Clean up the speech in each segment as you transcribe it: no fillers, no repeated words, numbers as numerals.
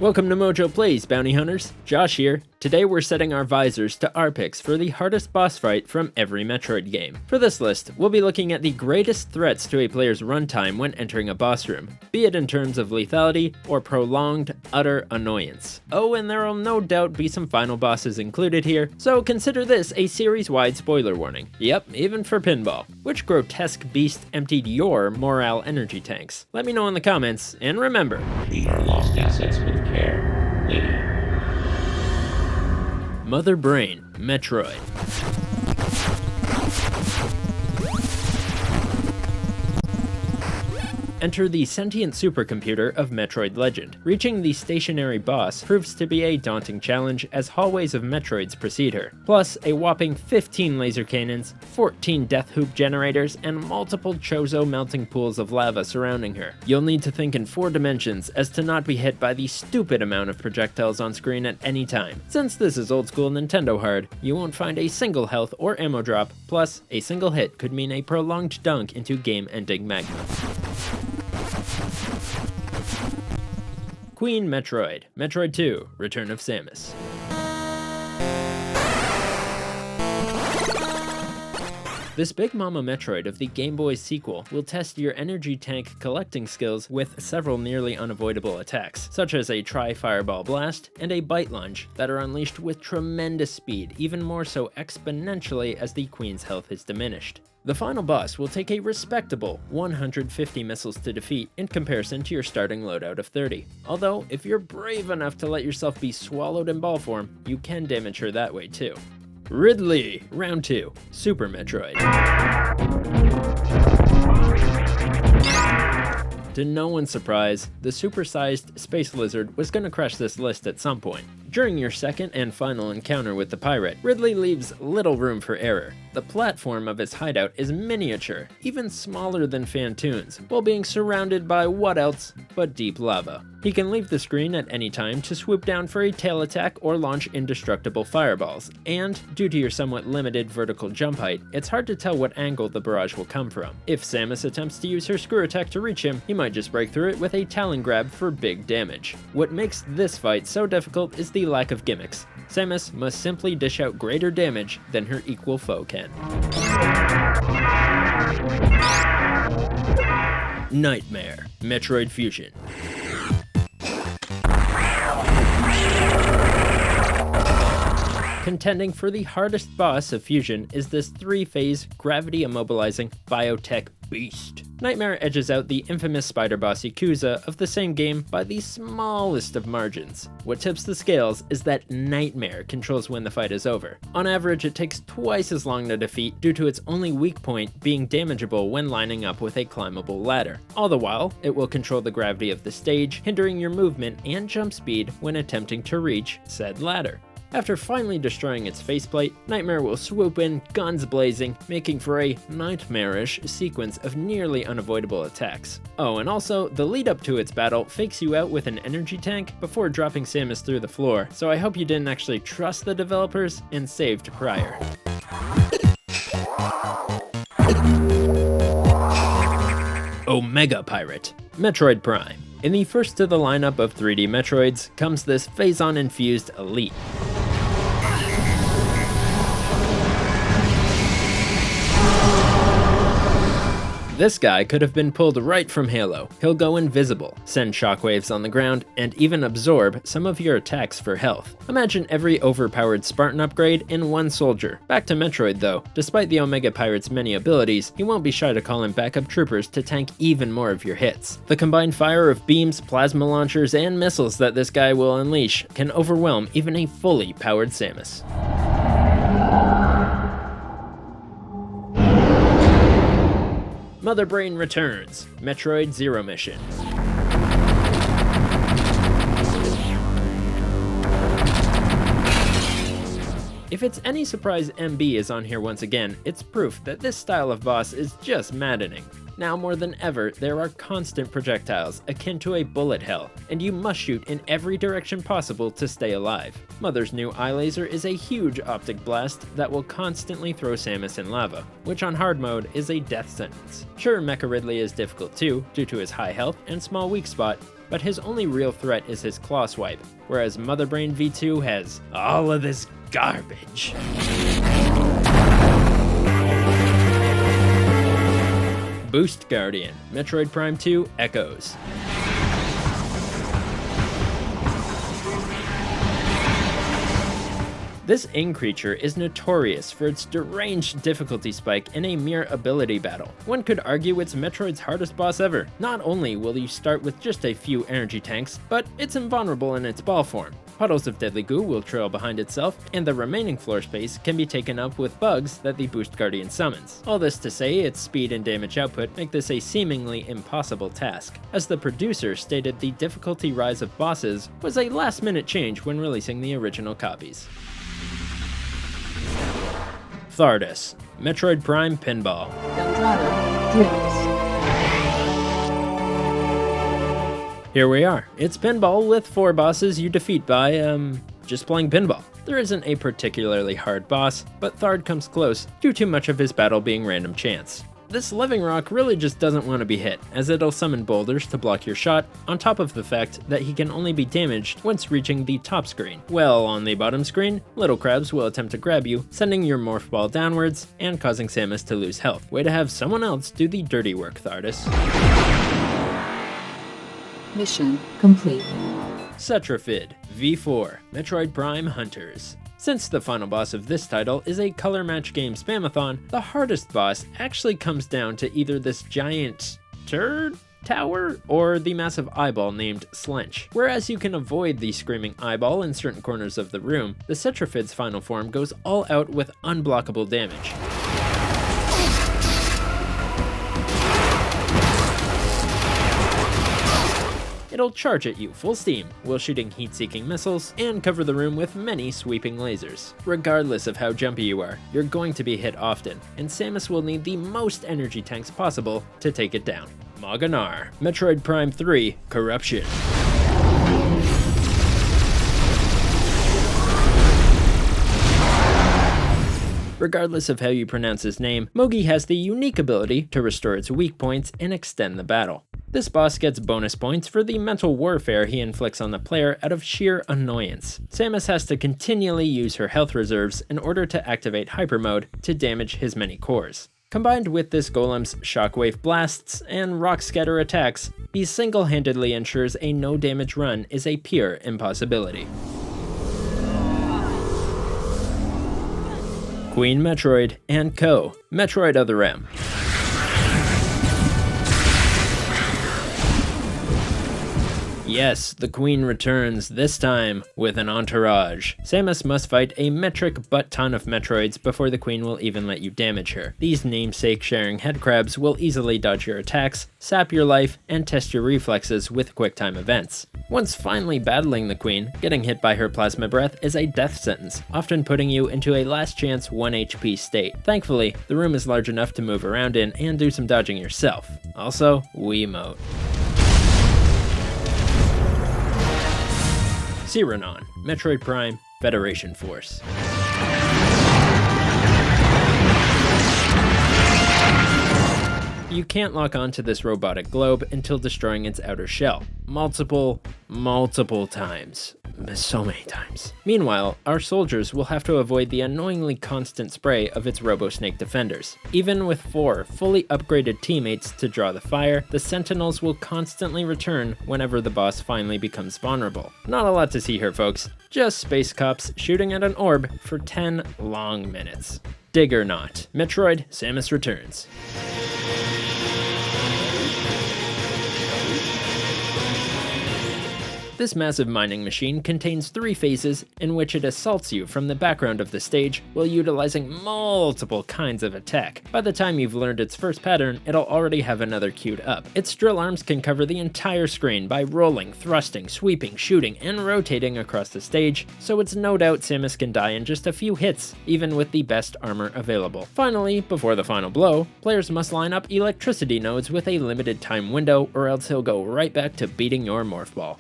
Welcome to MojoPlays, bounty hunters. Josh here. Today we're setting our visors to our picks for the hardest boss fight from every Metroid game. For this list, we'll be looking at the greatest threats to a player's runtime when entering a boss room, be it in terms of lethality or prolonged, utter annoyance. Oh, and there will no doubt be some final bosses included here, so consider this a series-wide spoiler warning. Yep, even for pinball. Which grotesque beast emptied your morale energy tanks? Let me know in the comments, and remember, Treat our lost assets with care, lady. Mother Brain, Metroid. Enter the sentient supercomputer of Metroid legend. Reaching the stationary boss proves to be a daunting challenge as hallways of Metroids precede her, plus a whopping 15 laser cannons, 14 death hoop generators, and multiple Chozo melting pools of lava surrounding her. You'll need to think in 4 dimensions as to not be hit by the stupid amount of projectiles on screen at any time. Since this is old school Nintendo hard, you won't find a single health or ammo drop, plus a single hit could mean a prolonged dunk into game-ending magma. Queen Metroid, Metroid 2, Return of Samus. This Big Mama Metroid of the Game Boy sequel will test your energy tank collecting skills with several nearly unavoidable attacks, such as a Tri-Fireball Blast and a Bite Lunge that are unleashed with tremendous speed, even more so exponentially as the Queen's health is diminished. The final boss will take a respectable 150 missiles to defeat in comparison to your starting loadout of 30. Although, if you're brave enough to let yourself be swallowed in ball form, you can damage her that way too. Ridley, Round 2, Super Metroid. To no one's surprise, the supersized space lizard was gonna crush this list at some point. During your second and final encounter with the pirate, Ridley leaves little room for error. The platform of his hideout is miniature, even smaller than Phantoon's, while being surrounded by what else but deep lava. He can leave the screen at any time to swoop down for a tail attack or launch indestructible fireballs, and due to your somewhat limited vertical jump height, it's hard to tell what angle the barrage will come from. If Samus attempts to use her screw attack to reach him, he might just break through it with a talon grab for big damage. What makes this fight so difficult is the lack of gimmicks. Samus must simply dish out greater damage than her equal foe can. Nightmare, Metroid Fusion. Contending for the hardest boss of Fusion is this 3-phase, gravity-immobilizing biotech beast. Nightmare edges out the infamous spider boss Yakuza of the same game by the smallest of margins. What tips the scales is that Nightmare controls when the fight is over. On average, it takes twice as long to defeat due to its only weak point being damageable when lining up with a climbable ladder. All the while, it will control the gravity of the stage, hindering your movement and jump speed when attempting to reach said ladder. After finally destroying its faceplate, Nightmare will swoop in, guns blazing, making for a nightmarish sequence of nearly unavoidable attacks. Oh, and also, the lead up to its battle fakes you out with an energy tank before dropping Samus through the floor, so I hope you didn't actually trust the developers and saved prior. Omega Pirate, Metroid Prime. In the first of the lineup of 3D Metroids comes this Phazon-infused elite. This guy could have been pulled right from Halo. He'll go invisible, send shockwaves on the ground, and even absorb some of your attacks for health. Imagine every overpowered Spartan upgrade in one soldier. Back to Metroid though. Despite the Omega Pirate's many abilities, he won't be shy to call in backup troopers to tank even more of your hits. The combined fire of beams, plasma launchers, and missiles that this guy will unleash can overwhelm even a fully powered Samus. Mother Brain Returns, Metroid Zero Mission. If it's any surprise MB is on here once again, it's proof that this style of boss is just maddening. Now more than ever, there are constant projectiles akin to a bullet hell, and you must shoot in every direction possible to stay alive. Mother's new eye laser is a huge optic blast that will constantly throw Samus in lava, which on hard mode is a death sentence. Sure, Mecha Ridley is difficult too, due to his high health and small weak spot, but his only real threat is his claw swipe, whereas Mother Brain V2 has all of this garbage. Boost Guardian, Metroid Prime 2 Echoes. This Ing creature is notorious for its deranged difficulty spike in a mere ability battle. One could argue it's Metroid's hardest boss ever. Not only will you start with just a few energy tanks, but it's invulnerable in its ball form. Puddles of deadly goo will trail behind itself, and the remaining floor space can be taken up with bugs that the Boost Guardian summons. All this to say, its speed and damage output make this a seemingly impossible task. As the producer stated, the difficulty rise of bosses was a last-minute change when releasing the original copies. Thardus, Metroid Prime Pinball. Here we are. It's pinball with 4 bosses you defeat by, just playing pinball. There isn't a particularly hard boss, but Thard comes close due to much of his battle being random chance. This living rock really just doesn't want to be hit, as it'll summon boulders to block your shot, on top of the fact that he can only be damaged once reaching the top screen. Well, on the bottom screen, little crabs will attempt to grab you, sending your morph ball downwards and causing Samus to lose health. Way to have someone else do the dirty work, Thardus. Mission complete. Cetrafid, V4, Metroid Prime Hunters. Since the final boss of this title is a color match game spamathon, the hardest boss actually comes down to either this giant turd tower or the massive eyeball named Slench. Whereas you can avoid the screaming eyeball in certain corners of the room, the Cetrafid's final form goes all out with unblockable damage. It'll charge at you full steam while shooting heat-seeking missiles and cover the room with many sweeping lasers. Regardless of how jumpy you are, you're going to be hit often, and Samus will need the most energy tanks possible to take it down. Maganar, Metroid Prime 3 Corruption. Regardless of how you pronounce his name, Mogi has the unique ability to restore its weak points and extend the battle. This boss gets bonus points for the mental warfare he inflicts on the player out of sheer annoyance. Samus has to continually use her health reserves in order to activate Hyper Mode to damage his many cores. Combined with this golem's shockwave blasts and rock scatter attacks, he single-handedly ensures a no-damage run is a pure impossibility. Queen Metroid and Co. Metroid Other M. Yes, the Queen returns, this time with an entourage. Samus must fight a metric butt-ton of Metroids before the Queen will even let you damage her. These namesake-sharing headcrabs will easily dodge your attacks, sap your life, and test your reflexes with quick-time events. Once finally battling the Queen, getting hit by her plasma breath is a death sentence, often putting you into a last-chance 1 HP state. Thankfully, the room is large enough to move around in and do some dodging yourself. Also, Wiimote. Siranon, Metroid Prime Federation Force. You can't lock onto this robotic globe until destroying its outer shell. Multiple times. So many times. Meanwhile, our soldiers will have to avoid the annoyingly constant spray of its RoboSnake defenders. Even with 4 fully upgraded teammates to draw the fire, the Sentinels will constantly return whenever the boss finally becomes vulnerable. Not a lot to see here, folks. Just space cops shooting at an orb for 10 long minutes. Diggernaut, Metroid Samus Returns. This massive mining machine contains 3 phases in which it assaults you from the background of the stage while utilizing multiple kinds of attack. By the time you've learned its first pattern, it'll already have another queued up. Its drill arms can cover the entire screen by rolling, thrusting, sweeping, shooting, and rotating across the stage, so it's no doubt Samus can die in just a few hits, even with the best armor available. Finally, before the final blow, players must line up electricity nodes with a limited time window, or else he'll go right back to beating your morph ball.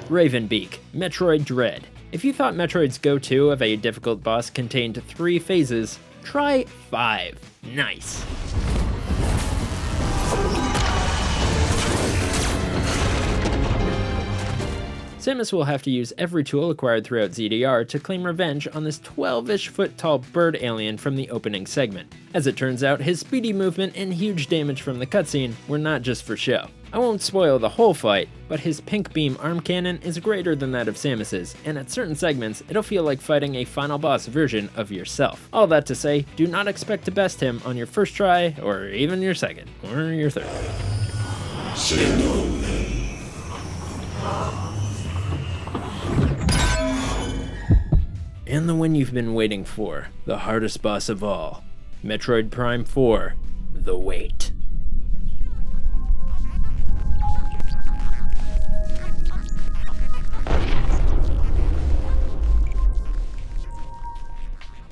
Ravenbeak, Metroid Dread. If you thought Metroid's go-to of a difficult boss contained 3 phases, Try 5. Nice. Samus will have to use every tool acquired throughout ZDR to claim revenge on this 12-ish foot tall bird alien from the opening segment. As it turns out, his speedy movement and huge damage from the cutscene were not just for show. I won't spoil the whole fight, but his pink beam arm cannon is greater than that of Samus's, and at certain segments, it'll feel like fighting a final boss version of yourself. All that to say, do not expect to best him on your first try, or even your second, or your third. And the one you've been waiting for, the hardest boss of all, Metroid Prime 4, The Wait.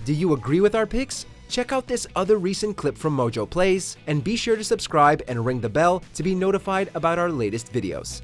Do you agree with our picks? Check out this other recent clip from MojoPlays, and be sure to subscribe and ring the bell to be notified about our latest videos.